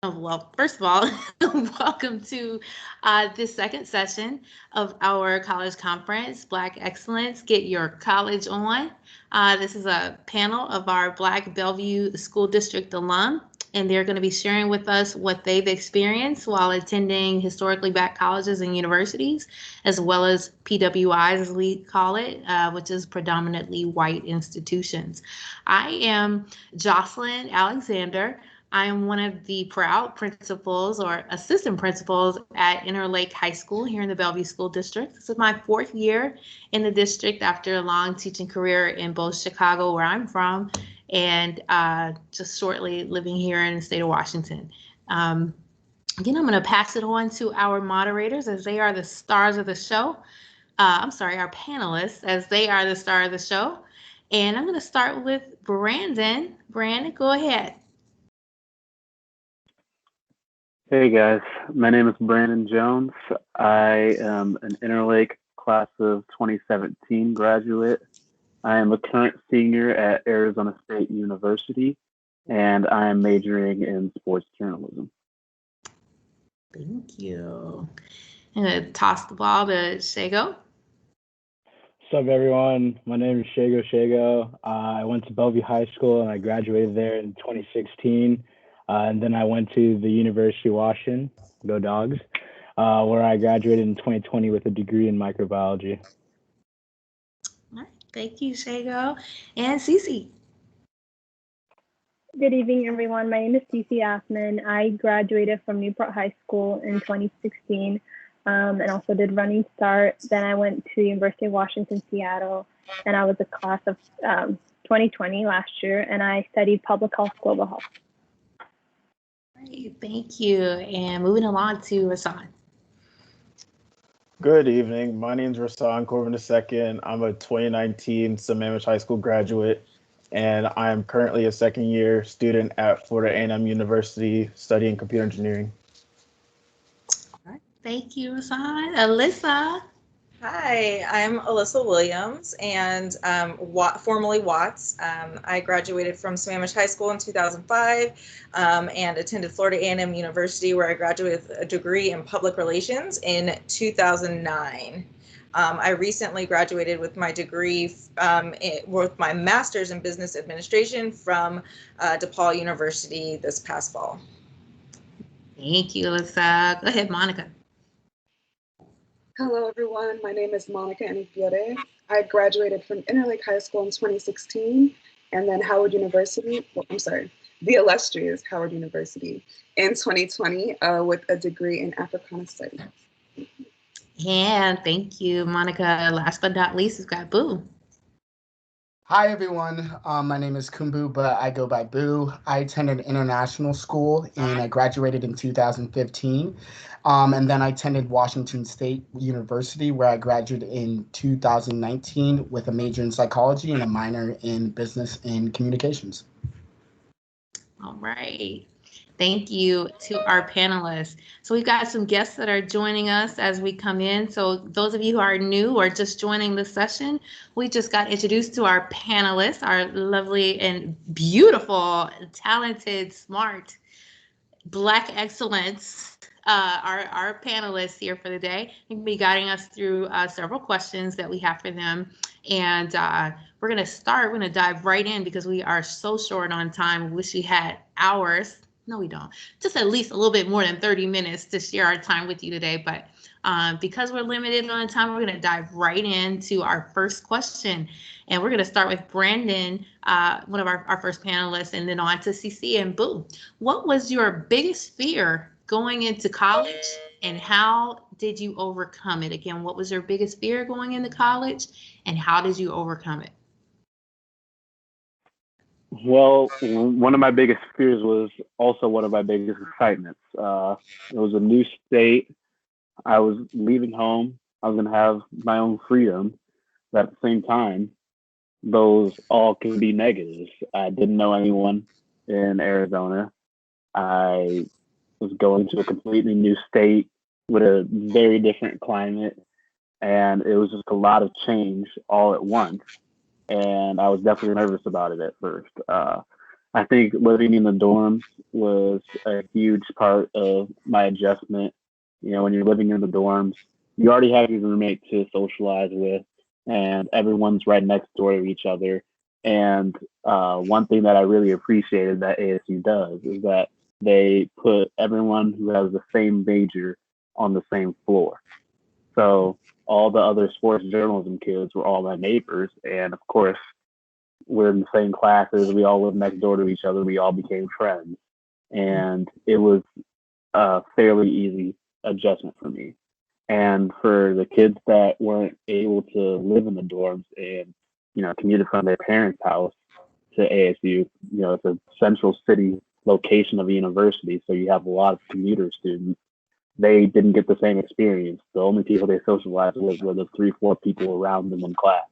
Oh, well, first of all, welcome to this second session of our college conference, Black Excellence, Get Your College On. This is a panel of our Black Bellevue School District alum, and they're going to be sharing with us what they've experienced while attending historically black colleges and universities, as well as PWIs, as we call it, which is predominantly white institutions. I am Jocelyn Alexander. I am one of the proud principals or assistant principals at Interlake High School here in the Bellevue School District. This is my fourth year in the district after a long teaching career in both Chicago, where I'm from, and just shortly living here in the state of Washington. Again, I'm going to pass it on to our moderators as they are the stars of the show. I'm sorry, our panelists as they are the star of the show. And I'm going to start with Brandon. Brandon, go ahead. Hey guys, my name is Brandon Jones. I am an Interlake class of 2017 graduate. I am a current senior at Arizona State University, and I am majoring in sports journalism. Thank you. I'm going to toss the ball to Shago. What's up, everyone? My name is Shago. I went to Bellevue High School, and I graduated there in 2016. And then I went to the University of Washington, go Dogs, where I graduated in 2020 with a degree in microbiology. All right. Thank you, Shago. And Cece. Good evening, everyone. My name is Cece Athman. I graduated from Newport High School in 2016 and also did Running Start. Then I went to University of Washington, Seattle, and I was a class of 2020 last year, and I studied public health, global health. Great, thank you. And moving along to Rasan. Good evening. My name is Rasan Corbin II. I'm a 2019 Sammamish High School graduate, and I am currently a second-year student at Florida A&M University studying computer engineering. All right, thank you, Rasan. Alyssa. Hi, I'm Alyssa Williams, and formerly Watts. I graduated from Sammamish High School in 2005 and attended Florida A&M University, where I graduated with a degree in public relations in 2009. I recently graduated with my degree with my master's in business administration from DePaul University this past fall. Thank you, Alyssa. Go ahead, Monica. Hello, everyone. My name is Monica Anifiore. I graduated from Interlake High School in 2016 and then the illustrious Howard University in 2020 with a degree in Africana Studies. And thank you, Monica. Last but not least, we've got Boo. Hi, everyone. My name is Kumbu, but I go by Boo. I attended international school and I graduated in 2015. And then I attended Washington State University, where I graduated in 2019 with a major in psychology and a minor in business and communications. All right. Thank you to our panelists. So we've got some guests that are joining us as we come in. So those of you who are new or just joining the session, we just got introduced to our panelists, our lovely and beautiful, talented, smart, Black excellence, our panelists here for the day. They're going to be guiding us through several questions that we have for them. And we're going to dive right in because we are so short on time. Wish we had hours. No, we don't. Just at least a little bit more than 30 minutes to share our time with you today. But because we're limited on time, we're going to dive right into our first question. And we're going to start with Brandon, one of our first panelists, and then on to CC and Boo. What was your biggest fear going into college, and how did you overcome it? Again, what was your biggest fear going into college, and how did you overcome it? Well, one of my biggest fears was also one of my biggest excitements. It was a new state. I was leaving home. I was going to have my own freedom. But at the same time, those all can be negatives. I didn't know anyone in Arizona. I was going to a completely new state with a very different climate. And it was just a lot of change all at once. And I was definitely nervous about it at first. I think living in the dorms was a huge part of my adjustment. You know, when you're living in the dorms, you already have your roommate to socialize with, and everyone's right next door to each other. And one thing that I really appreciated that ASU does is that they put everyone who has the same major on the same floor. So all the other sports journalism kids were all my neighbors, and of course, we're in the same classes. We all lived next door to each other. We all became friends, and it was a fairly easy adjustment for me. And for the kids that weren't able to live in the dorms and commuted from their parents' house to ASU, it's a central city location of a university, so you have a lot of commuter students. They didn't get the same experience. The only people they socialized with were the 3, 4 people around them in class.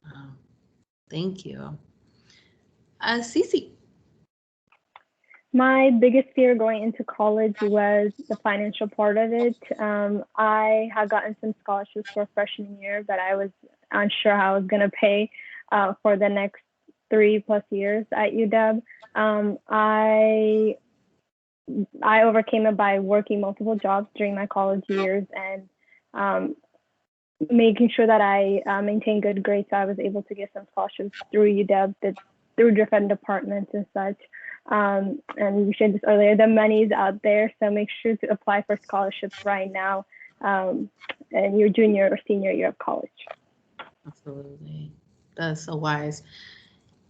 Wow. Thank you. Cece. My biggest fear going into college was the financial part of it. I had gotten some scholarships for freshman year, but I was unsure how I was going to pay for the next 3+ years at UW. I overcame it by working multiple jobs during my college years and making sure that I maintained good grades, so I was able to get some scholarships through UW, through different departments and such. And we shared this earlier, the money's out there, so make sure to apply for scholarships right now in your junior or senior year of college. Absolutely. That's so wise.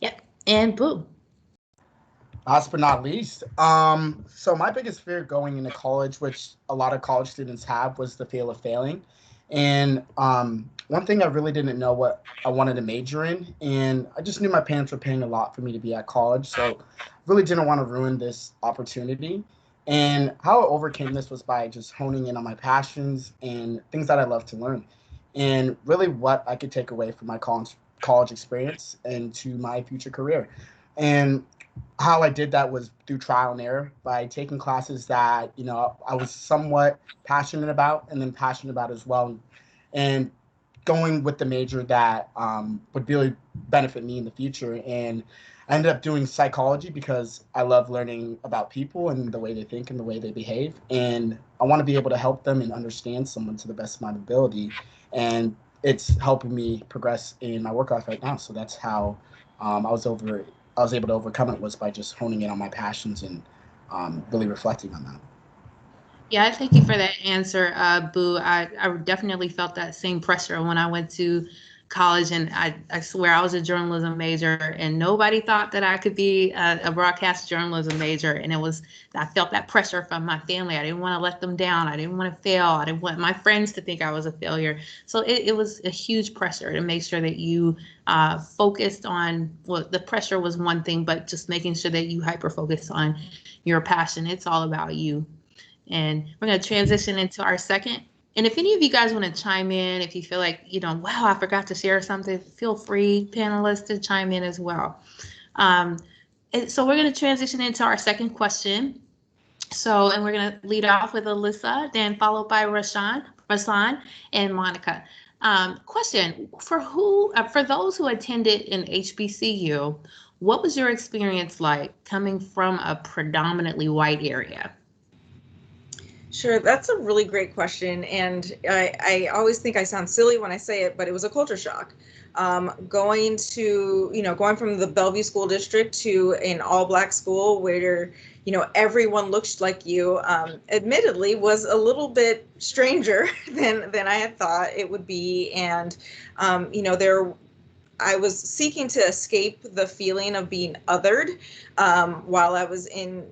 Yep. And Boo. Last but not least, so my biggest fear going into college, which a lot of college students have, was the fear of failing. And one thing I really didn't know what I wanted to major in, and I just knew my parents were paying a lot for me to be at college, so really didn't want to ruin this opportunity. And how I overcame this was by just honing in on my passions and things that I love to learn, and really what I could take away from my college experience and to my future career. And how I did that was through trial and error by taking classes that I was somewhat passionate about and then passionate about as well, and going with the major that would really benefit me in the future. And I ended up doing psychology because I love learning about people and the way they think and the way they behave, and I want to be able to help them and understand someone to the best of my ability. And it's helping me progress in my work life right now. So that's how I was able to overcome it, was by just honing in on my passions and really reflecting on that. Yeah, I thank you for that answer, Boo. I definitely felt that same pressure when I went to college, and I swear I was a journalism major, and nobody thought that I could be a broadcast journalism major. And I felt that pressure from my family. I didn't want to let them down. I didn't want to fail. I didn't want my friends to think I was a failure. So it was a huge pressure to make sure that you focused on, well, the pressure was one thing, but just making sure that you hyper focused on your passion. It's all about you. And we're going to transition into our second. And if any of you guys want to chime in, if you feel like, wow, I forgot to share something, feel free, panelists, to chime in as well. And so we're going to transition into our second question. And we're going to lead off with Alyssa, then followed by Rashan, and Monica. Question, for those who attended an HBCU, what was your experience like coming from a predominantly white area? Sure, that's a really great question. And I always think I sound silly when I say it, but it was a culture shock. Going from the Bellevue School District to an all-Black school where, everyone looked like you, admittedly was a little bit stranger than I had thought it would be. And, I was seeking to escape the feeling of being othered while I was in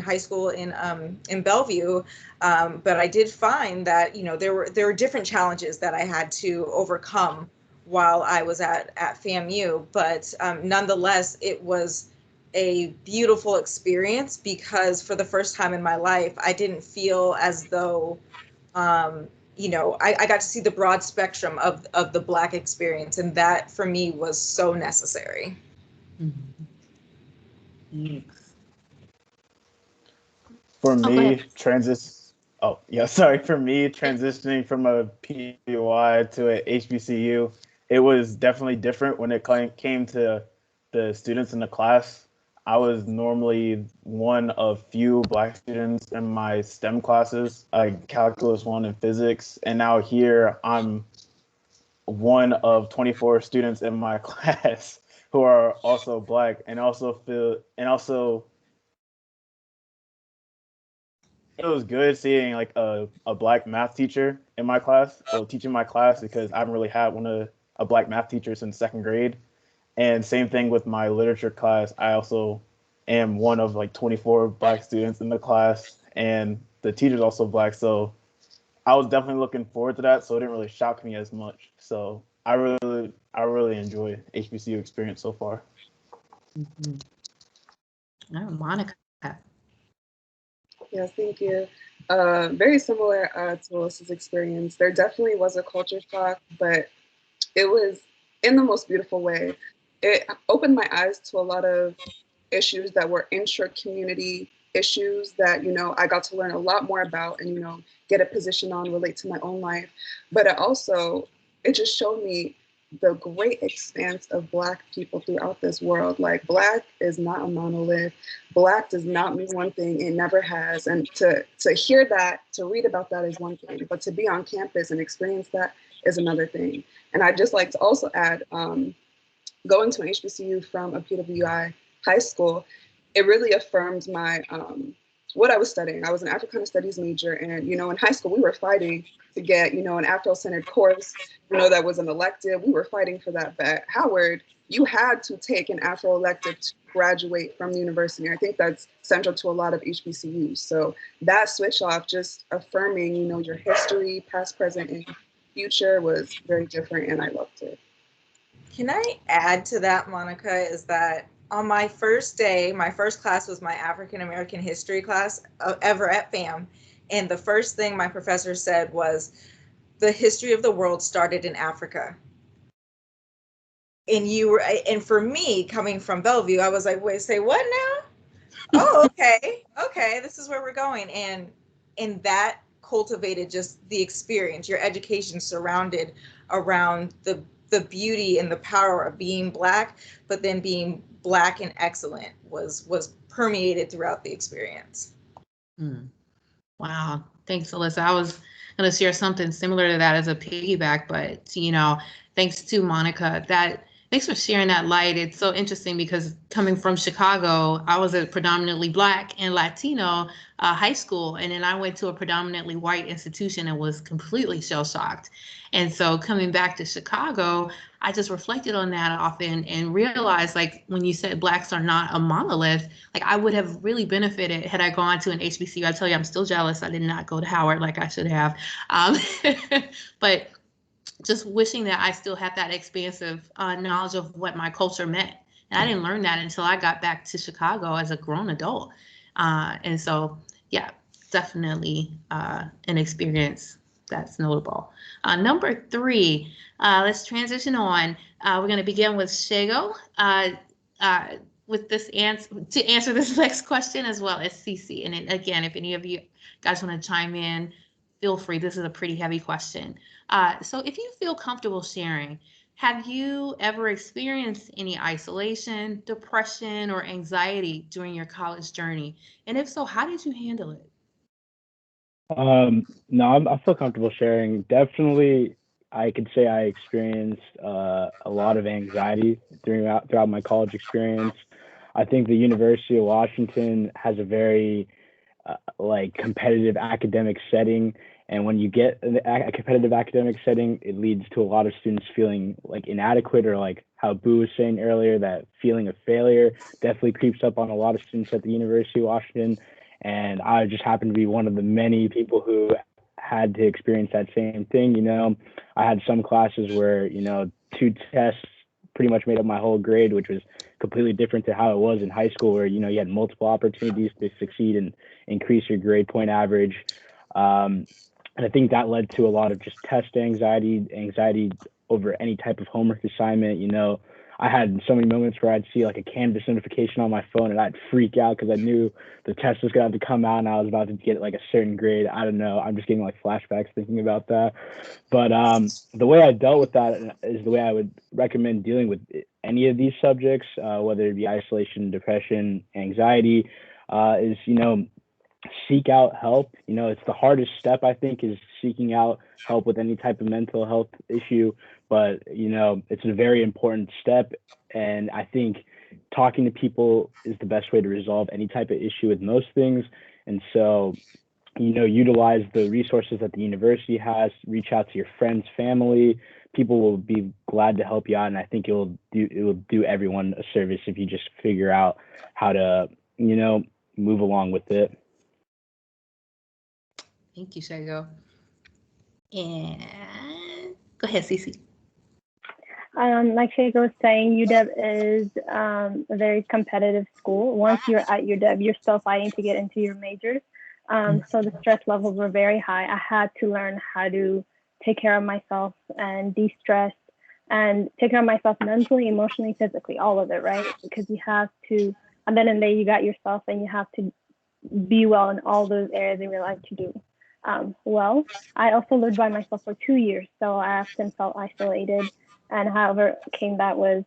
high school in Bellevue. But I did find that, there were different challenges that I had to overcome while I was at FAMU. But nonetheless, it was a beautiful experience because for the first time in my life, I didn't feel as though I got to see the broad spectrum of the Black experience, and that for me was so necessary. Mm-hmm. For me, transitioning from a PUI to a HBCU, it was definitely different when it came to the students in the class. I was normally one of few Black students in my STEM classes, like Calculus 1 and Physics. And now here I'm one of 24 students in my class who are also Black, and also it was good seeing like a Black math teacher in my class, well, teaching my class, because I haven't really had a Black math teacher since second grade. And same thing with my literature class. I also am one of like 24 Black students in the class, and the teacher's also Black. So I was definitely looking forward to that. So it didn't really shock me as much. So I really enjoy HBCU experience so far. Mhm. Oh, Monica. Yes, thank you. Very similar to Alyssa's experience. There definitely was a culture shock, but it was in the most beautiful way. It opened my eyes to a lot of issues that were intra-community issues that, I got to learn a lot more about and, get a position on, relate to my own life. But it just showed me the great expanse of Black people throughout this world. Like, Black is not a monolith. Black does not mean one thing. It never has. And to hear that, to read about that is one thing, but to be on campus and experience that is another thing. And I'd just like to also add, going to an HBCU from a PWI high school, it really affirmed my what I was studying. I was an Africana Studies major, and in high school we were fighting to get an Afro-centered course, that was an elective. We were fighting for that. But at Howard, you had to take an Afro elective to graduate from the university. I think that's central to a lot of HBCUs. So that switch off, just affirming, your history, past, present, and future, was very different, and I loved it. Can I add to that, Monica, is that on my first day, my first class was my African American history class ever at FAM. And the first thing my professor said was, the history of the world started in Africa. And for me, coming from Bellevue, I was like, wait, say what now? Oh, okay, this is where we're going. And that cultivated just the experience, your education surrounded around the beauty and the power of being Black, but then being Black and excellent was permeated throughout the experience. Wow. Thanks, Alyssa. I was going to share something similar to that as a piggyback, but thanks to Monica. Thanks for sharing that light. It's so interesting because coming from Chicago, I was at predominantly Black and Latino high school, and then I went to a predominantly white institution and was completely shell-shocked. And so coming back to Chicago, I just reflected on that often and realized, like, when you said Blacks are not a monolith, like, I would have really benefited had I gone to an HBCU. I tell you, I'm still jealous I did not go to Howard like I should have. But just wishing that I still had that expansive knowledge of what my culture meant. And I didn't learn that until I got back to Chicago as a grown adult. And so, yeah, definitely an experience that's notable. Number 3, let's transition on. We're going to begin with Shago with this to answer this next question, as well as Cece. And then, again, if any of you guys want to chime in, feel free. This is a pretty heavy question. So if you feel comfortable sharing, have you ever experienced any isolation, depression, or anxiety during your college journey? And if so, how did you handle it? No, I feel comfortable sharing. Definitely, I could say I experienced a lot of anxiety throughout my college experience. I think the University of Washington has a very competitive academic setting, and when you get a competitive academic setting, it leads to a lot of students feeling like inadequate, or like how Boo was saying earlier, that feeling of failure definitely creeps up on a lot of students at the University of Washington. And I just happened to be one of the many people who had to experience that same thing. I had some classes where 2 tests pretty much made up my whole grade, which was completely different to how it was in high school, where you had multiple opportunities to succeed and increase your grade point average. And I think that led to a lot of just test anxiety over any type of homework assignment. I had so many moments where I'd see like a Canvas notification on my phone and I'd freak out because I knew the test was going to have to come out and I was about to get like a certain grade. I don't know. I'm just getting like flashbacks thinking about that. But the way I dealt with that is the way I would recommend dealing with any of these subjects, whether it be isolation, depression, anxiety, is, seek out help. It's the hardest step, I think, is seeking out help with any type of mental health issue. But, it's a very important step. And I think talking to people is the best way to resolve any type of issue with most things. And so, utilize the resources that the university has, reach out to your friends, family. People will be glad to help you out. And I think it will do everyone a service if you just figure out how to, move along with it. Thank you, Shago. And go ahead, Cece. Like Shago was saying, UW is a very competitive school. Once you're at UW, you're still fighting to get into your majors. So the stress levels were very high. I had to learn how to take care of myself and de-stress and take care of myself mentally, emotionally, physically, all of it, right? Because you have to, and then and there you got yourself and you have to be well in all those areas in your life to do well. I also lived by myself for 2 years, so I often felt isolated. And however came that was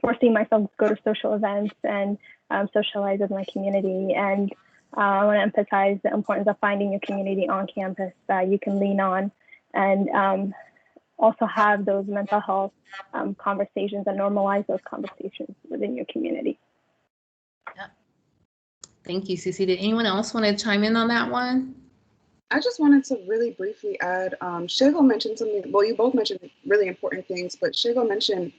forcing myself to go to social events and socialize with my community. And I want to emphasize the importance of finding your community on campus that you can lean on and also have those mental health conversations and normalize those conversations within your community. Yeah. Thank you, Cece. Did anyone else want to chime in on that one? I just wanted to really briefly add, Shago mentioned something, well, you both mentioned really important things, but Shago mentioned,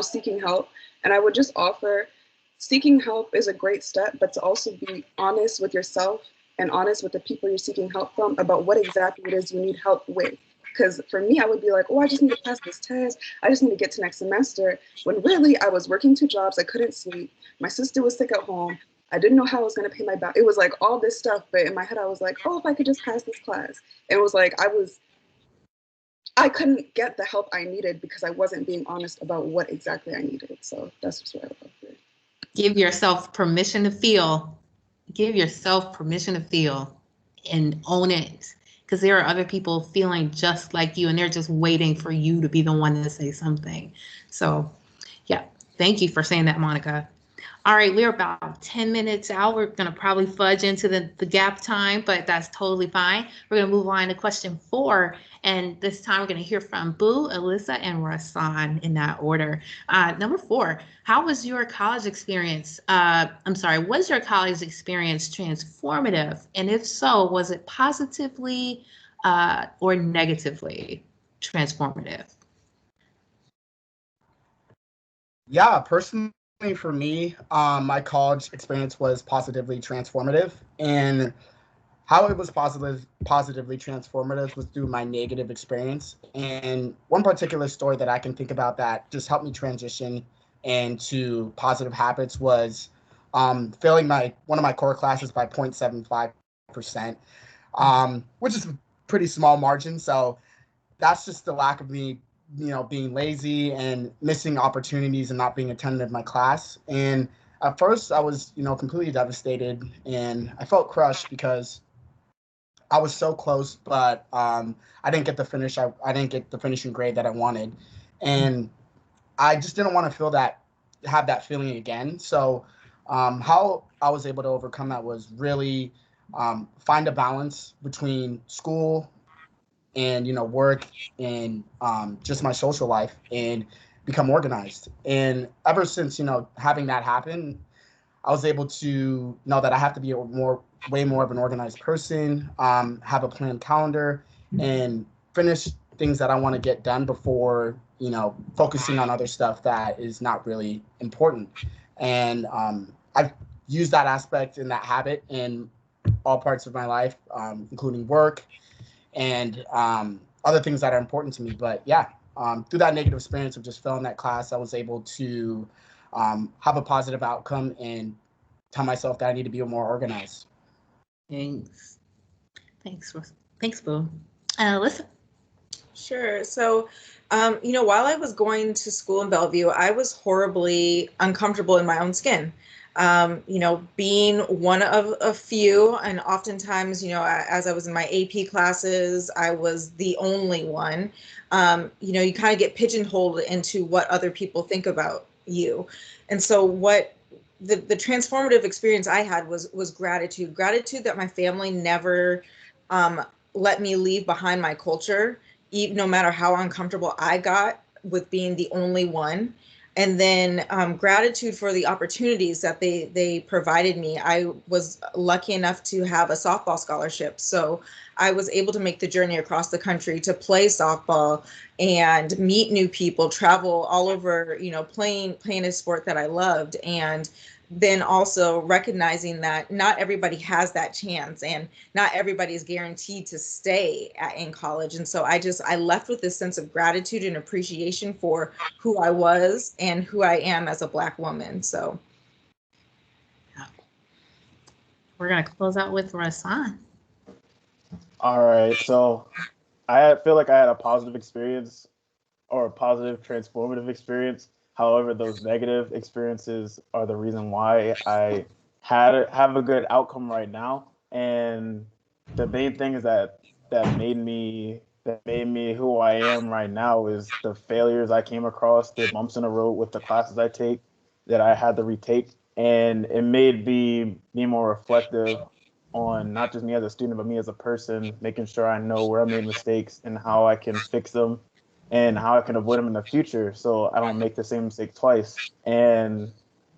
seeking help. And I would just offer, seeking help is a great step, but to also be honest with yourself and honest with the people you're seeking help from about what exactly it is you need help with. Because for me, I would be like, oh, I just need to pass this test. I just need to get to next semester. When really I was working 2 jobs, I couldn't sleep. My sister was sick at home. I didn't know how I was going to pay my back. It was like all this stuff. But in my head, I was like, oh, if I could just pass this class. And it was like, I couldn't get the help I needed because I wasn't being honest about what exactly I needed. So that's just what I love for. Give yourself permission to feel. Give yourself permission to feel and own it. Because there are other people feeling just like you and they're just waiting for you to be the one to say something. So yeah, thank you for saying that, Monica. All right, we're about 10 minutes out. We're going to probably fudge into the gap time, but that's totally fine. We're going to move on to question 4. And this time we're going to hear from Boo, Alyssa, and Rasan in that order. Number 4, how was your college experience? Was your college experience transformative? And if so, was it positively or negatively transformative? Yeah, personally, for me, my college experience was positively transformative, and how it was positively transformative was through my negative experience. And one particular story that I can think about that just helped me transition into positive habits was failing one of my core classes by 0.75%, which is a pretty small margin. So that's just the lack of me being lazy and missing opportunities and not being attentive in my class. And at first I was, completely devastated and I felt crushed because I was so close, but I didn't get the finish. I didn't get the finishing grade that I wanted. And I just didn't want to have that feeling again. So how I was able to overcome that was really find a balance between school and work and just my social life and become organized. And ever since having that happen, I was able to know that I have to be way more of an organized person, have a planned calendar, and finish things that I want to get done before focusing on other stuff that is not really important. And I've used that aspect and that habit in all parts of my life, including work and other things that are important to me. But yeah, through that negative experience of just failing that class, I was able to have a positive outcome and tell myself that I need to be more organized. Thanks, Boo. Alyssa? Sure. So, while I was going to school in Bellevue, I was horribly uncomfortable in my own skin. Being one of a few, and oftentimes, as I was in my AP classes, I was the only one. You kind of get pigeonholed into what other people think about you. And so, what the transformative experience I had was gratitude that my family never let me leave behind my culture, even no matter how uncomfortable I got with being the only one. And then gratitude for the opportunities that they provided me. I was lucky enough to have a softball scholarship, so I was able to make the journey across the country to play softball and meet new people, travel all over, playing a sport that I loved. And then also recognizing that not everybody has that chance, and not everybody is guaranteed to stay in college. And so I left with this sense of gratitude and appreciation for who I was and who I am as a Black woman. So we're going to close out with Rasan. All right. So I feel like I had a positive experience, or a positive transformative experience. However, those negative experiences are the reason why I have a good outcome right now. And the main thing is that made me who I am right now is the failures I came across, the bumps in the road with the classes I take that I had to retake. And it made me be more reflective on not just me as a student, but me as a person, making sure I know where I made mistakes and how I can fix them and how I can avoid them in the future so I don't make the same mistake twice. And,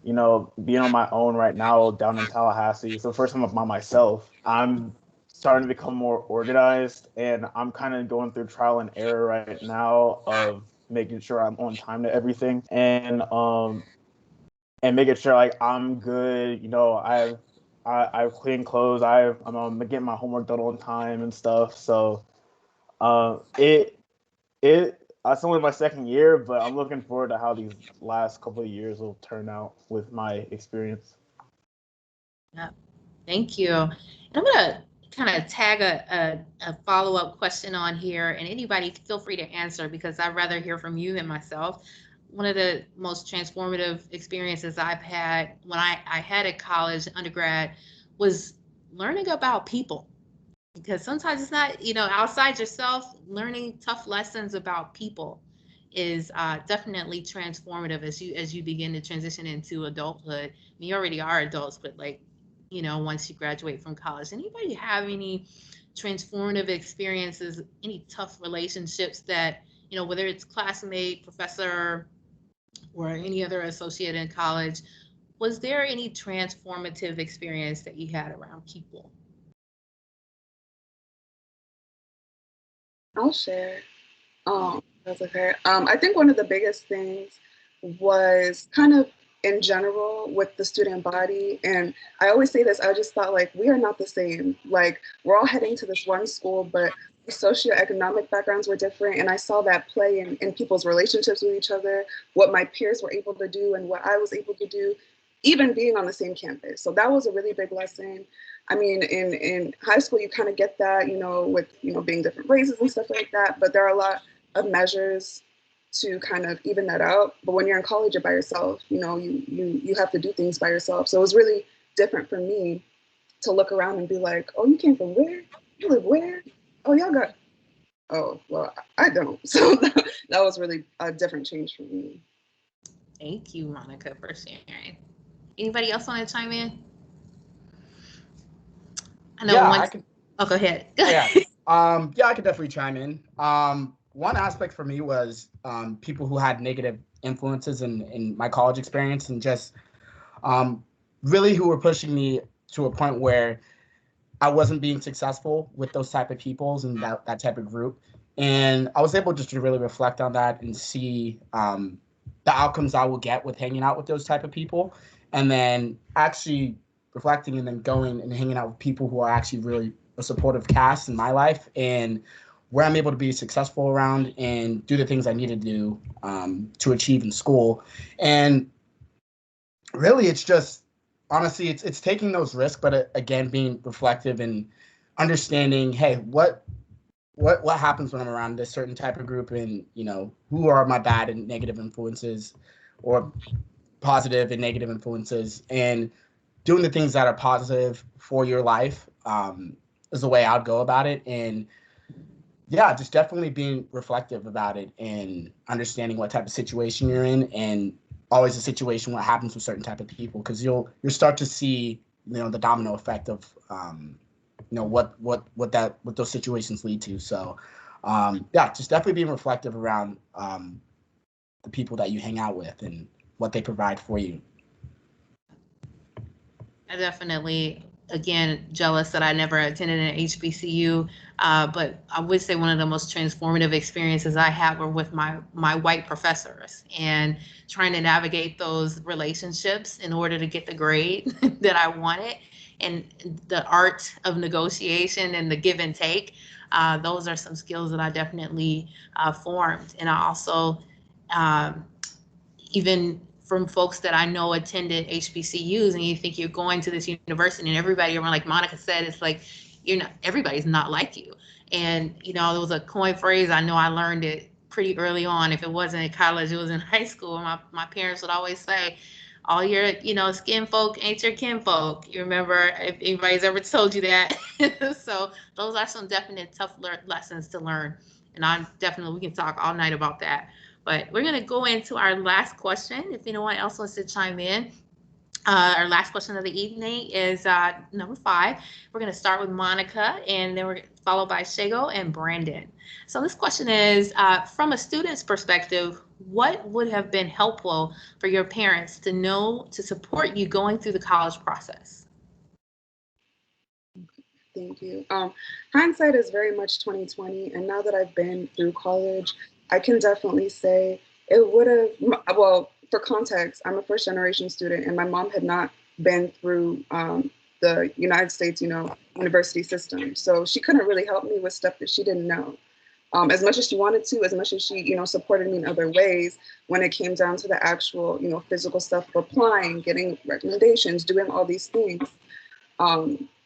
being on my own right now down in Tallahassee, so first time by myself, I'm starting to become more organized, and I'm kind of going through trial and error right now of making sure I'm on time to everything, and making sure like I'm good. I've clean clothes. I'm getting my homework done on time and stuff. So it it's only my second year, but I'm looking forward to how these last couple of years will turn out with my experience. Yeah, thank you. And I'm gonna kind of tag a follow-up question on here, and anybody feel free to answer because I'd rather hear from you than myself. One of the most transformative experiences I've had when I had at college, undergrad, was learning about people. Because sometimes it's not, outside yourself, learning tough lessons about people is definitely transformative as you begin to transition into adulthood. I mean, you already are adults, but once you graduate from college. Anybody have any transformative experiences, any tough relationships that, whether it's classmate, professor, or any other associate in college, was there any transformative experience that you had around people? I'll share. That's okay. I think one of the biggest things was kind of in general with the student body. And I always say this, I just thought like, we are not the same. Like we're all heading to this one school, but the socioeconomic backgrounds were different. And I saw that play in people's relationships with each other, what my peers were able to do and what I was able to do, even being on the same campus. So that was a really big lesson. I mean, in high school, you kind of get that, with, being different races and stuff like that. But there are a lot of measures to kind of even that out. But when you're in college, you're by yourself. You have to do things by yourself. So it was really different for me to look around and be like, oh, you came from where? You live where? Oh, y'all got, oh, well, I don't. So that was really a different change for me. Thank you, Monica, for sharing. Anybody else want to chime in? I know I can. Oh, go ahead. Yeah. I could definitely chime in. One aspect for me was people who had negative influences in my college experience, and just really who were pushing me to a point where I wasn't being successful with those type of peoples and that type of group. And I was able just to really reflect on that and see the outcomes I will get with hanging out with those type of people, and then actually reflecting and then going and hanging out with people who are actually really a supportive cast in my life, and where I'm able to be successful around and do the things I need to do to achieve in school. And really, it's just, honestly, it's taking those risks, but again, being reflective and understanding, hey, what what happens when I'm around this certain type of group, and who are my bad and negative influences, or positive and negative influences, and doing the things that are positive for your life is the way I'd go about it. And yeah, just definitely being reflective about it and understanding what type of situation you're in, and always a situation what happens with certain type of people, because you'll start to see the domino effect of what those situations lead to. So yeah, just definitely being reflective around the people that you hang out with and what they provide for you. I definitely, again, jealous that I never attended an HBCU, but I would say one of the most transformative experiences I had were with my white professors, and trying to navigate those relationships in order to get the grade that I wanted, and the art of negotiation and the give and take. Those are some skills that I definitely formed. And I also, even from folks that I know attended HBCUs, and you think you're going to this university and everybody around, like Monica said, it's like everybody's not like you. And there was a coin phrase, I know I learned it pretty early on. If it wasn't in college, it was in high school. My parents would always say, all your skin folk ain't your kin folk. You remember, if anybody's ever told you that? So those are some definite tough lessons to learn, and we can talk all night about that. But we're going to go into our last question. If anyone else wants to chime in, our last question of the evening is number 5. We're going to start with Monica, and then we're followed by Shago and Brandon. So this question is, from a student's perspective, what would have been helpful for your parents to know to support you going through the college process? Thank you. Hindsight is very much 2020, and now that I've been through college, I can definitely say it would have, well, for context, I'm a first generation student, and my mom had not been through the United States, university system. So she couldn't really help me with stuff that she didn't know. As much as she wanted to, as much as she, supported me in other ways, when it came down to the actual, physical stuff of applying, getting recommendations, doing all these things,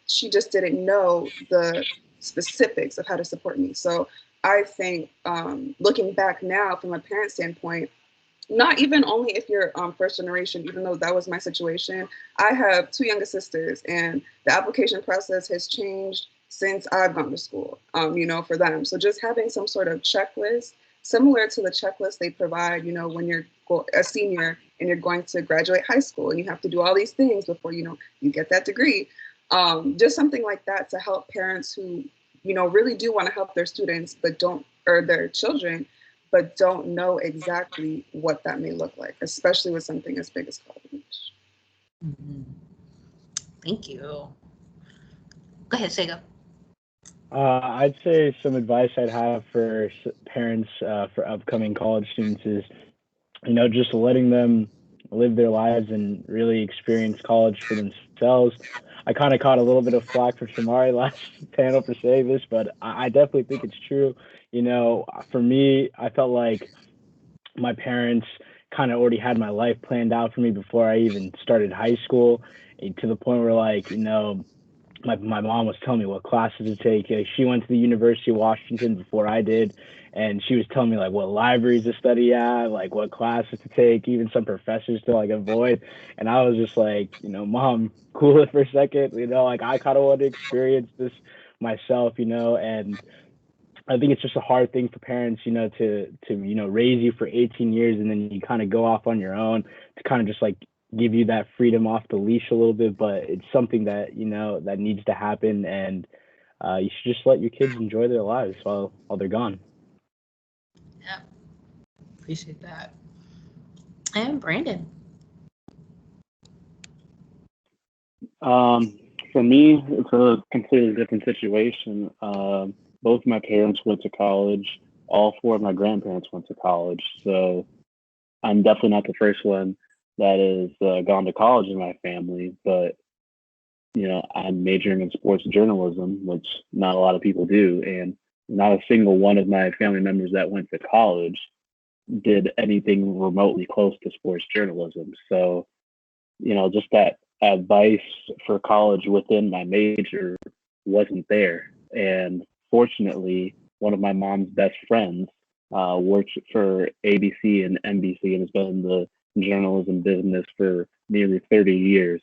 she just didn't know the specifics of how to support me. So I think looking back now from a parent standpoint, not even only if you're first generation, even though that was my situation, I have 2 younger sisters, and the application process has changed since I've gone to school, for them. So just having some sort of checklist, similar to the checklist they provide, when you're a senior and you're going to graduate high school, and you have to do all these things before, you get that degree. Just something like that to help parents who, really do want to help their students, but don't, or their children, but don't know exactly what that may look like, especially with something as big as college. Mm-hmm. Thank you. Go ahead, Shago. I'd say some advice I'd have for parents for upcoming college students is, just letting them live their lives and really experience college for themselves. I kind of caught a little bit of flack from Shamari last panel for saying this, but I definitely think it's true. For me, I felt like my parents kind of already had my life planned out for me before I even started high school, to the point where, my mom was telling me what classes to take. She went to the University of Washington before I did, and she was telling me what libraries to study at, what classes to take, even some professors to avoid. And I was just Mom, cool it for a second. I kind of want to experience this myself, and I think it's just a hard thing for parents, to raise you for 18 years, and then you kind of go off on your own to kind of just give you that freedom off the leash a little bit. But it's something that that needs to happen, and you should just let your kids enjoy their lives while they're gone. Yeah, appreciate that. And Brandon. For me, it's a completely different situation. Both my parents went to college. All 4 of my grandparents went to college. So I'm definitely not the first one that has gone to college in my family. But, I'm majoring in sports journalism, which not a lot of people do. And not a single one of my family members that went to college did anything remotely close to sports journalism. So, just that advice for college within my major wasn't there. And fortunately, one of my mom's best friends works for ABC and NBC and has been in the journalism business for nearly 30 years.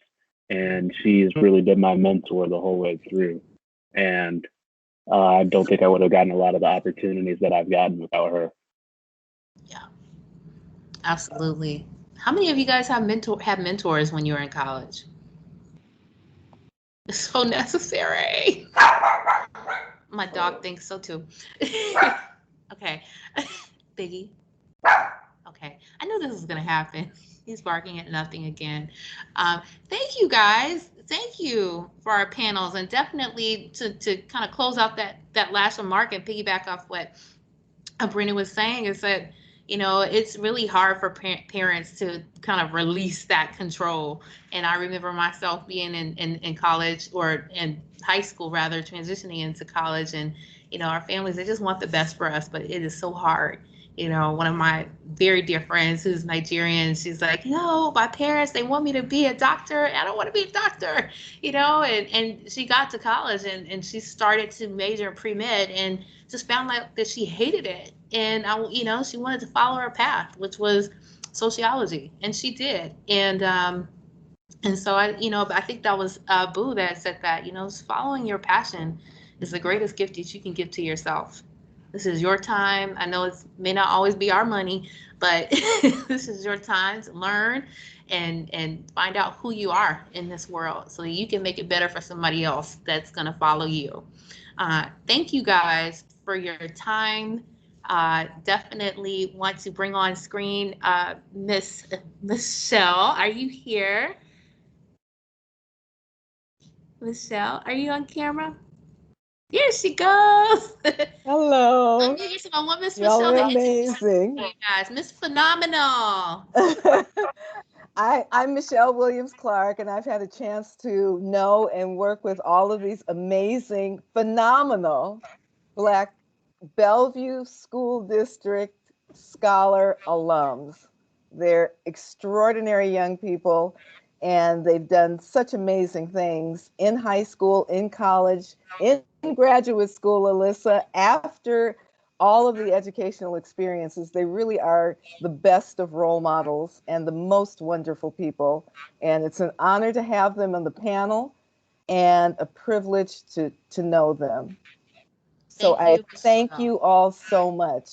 And she's really been my mentor the whole way through. And I don't think I would have gotten a lot of the opportunities that I've gotten without her. Yeah, absolutely. How many of you guys have mentors when you were in college? It's so necessary. My dog thinks so too. Okay. Biggie. Okay. I knew this was going to happen. He's barking at nothing again. Thank you guys. Thank you for our panels, and definitely to kind of close out that last remark and piggyback off what Brenda was saying is that, you know, it's really hard for parents to kind of release that control. And I remember myself being in college, or in high school rather, transitioning into college, and, you know, our families, they just want the best for us, but it is so hard. You know, one of my very dear friends who's Nigerian, she's like, you know, my parents, they want me to be a doctor. I don't want to be a doctor, you know, and she got to college and she started to major in pre-med and just found out that she hated it. And, you know, she wanted to follow her path, which was sociology, and she did. And so I think that was Boo that said that, you know, following your passion is the greatest gift that you can give to yourself. This is your time. I know it may not always be our money, but this is your time to learn and find out who you are in this world so that you can make it better for somebody else that's going to follow you. Thank you guys for your time. Definitely want to bring on screen Miss Michelle. Are you here? Michelle, are you on camera? Here she goes. Hello. I want Miss Y'all Michelle are to introduce amazing. you guys. Miss Phenomenal. I'm Michelle Williams Clark, and I've had a chance to know and work with all of these amazing, phenomenal Black Bellevue School District Scholar alums. They're extraordinary young people, and they've done such amazing things in high school, in college, in graduate school, Alyssa. After all of the educational experiences, they really are the best of role models and the most wonderful people. And it's an honor to have them on the panel and a privilege to know them. So I thank you all so much.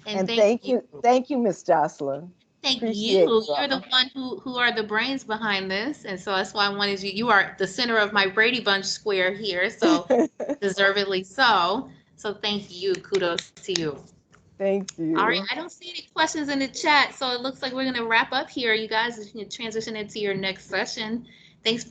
And thank you, Miss Jocelyn. Thank Appreciate you. You're the one who are the brains behind this. And so that's why I wanted you. You are the center of my Brady Bunch square here. So deservedly so. So thank you. Kudos to you. Thank you. All right. I don't see any questions in the chat. So it looks like we're going to wrap up here. You guys can transition into your next session. Thanks for